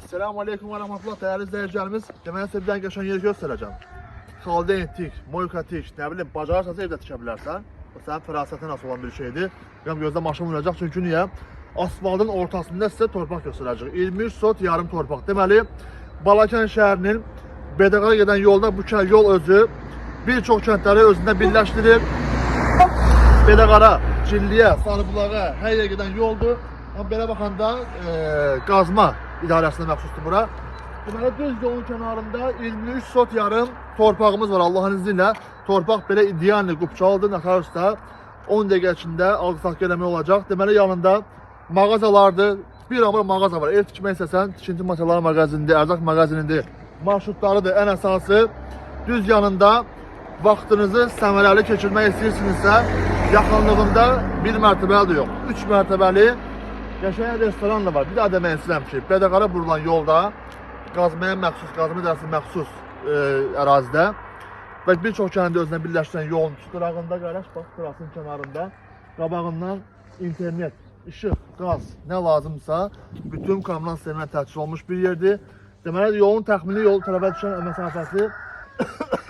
Esselamu Aleyküm ve Rahmetullah değerli izleyicilerimiz. Deməli sizə bir dənə qəşəng yer göstərəcəm. Xalden tik, moyka tik, nə bilim, bacarırsansa evdə tikə bilərsən. Bu sənin fərasətin asıl olan bir şeydir. Bilməm gözdə maşın vuracaq çünki niyə? Asfaltın ortasında sizə torpaq göstərəcək. 23 sot yarım torpaq. Deməli, Balakən şəhərinin Bedeqara gedən yolda bu yol özü bir çox kəndləri özündə birləşdirir. Bedeqara, Cilliyə, Sarıbulağa, hər yerə gedən yoldur. Amma belə baxanda qazma idarəsinə məxsusdur bura. Deməli, düz yolun kənarında 23 sot yarım torpağımız var Allah'ın izni ilə. Torpaq belə idealni qupçalıdır, nətər üstə 10 dəqiqə içində alqı-satqı eləmək olacaq. Deməli, yanında mağazalardır. Bir amma mağaza var. Ev tikmək istəsən, tikinti materialları mağazinidir, ərzaq mağazinidir, marşrutlarıdır. Ən əsası düz yanında vaxtınızı səmərəli keçirmək istəyirsinizsə, yaxınlığında bir mərtəbəli də yox, 3 mərtəbəli qəşəng restoran da var. Bir daha demək istəyirəm ki, Bedeqara burulan yolda qazmaya məxsus, qazma idarəsi məxsus ərazidə və bir çox kəndi özünə birləşdirən yolun qırağında, qardaş, bax, qırasının kənarında qabağından internet, işıq, qaz, nə lazımsa bütün kommunal sistemlə təchiz olmuş bir yerdir. Deməli, yolun təxmini yol tərəfə düşən məsafəsi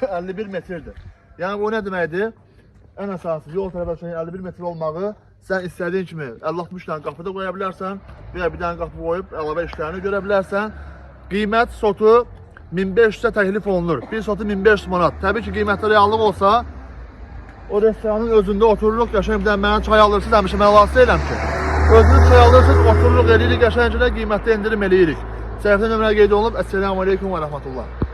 51 metrdir. Yəni, bu nə deməkdir? Ən əsası yol tərəfə düşən 51 metr olmağı sən istədiyin kimi 50-60 dənə qapıda qoya bilərsən və bir dənə qapı qoyub əlavə işlərini görə bilərsən. Qiymət sotu 1500-ə təklif olunur. Bir sotu 1500 manat. Təbii ki, qiymətdə reallıq olsa, o restoranın özündə otururuq, qəşəng bir dənə mənə çay alırsınız, həmişə mən lazım deyiləm ki. Özünüz çay alırsınız, otururuq, eləyirik, qəşəngcə qiymətdə indirim eləyirik. Səhifə nömrə qeyd olunub. Esselamu Aleyküm və Rəhmətullah.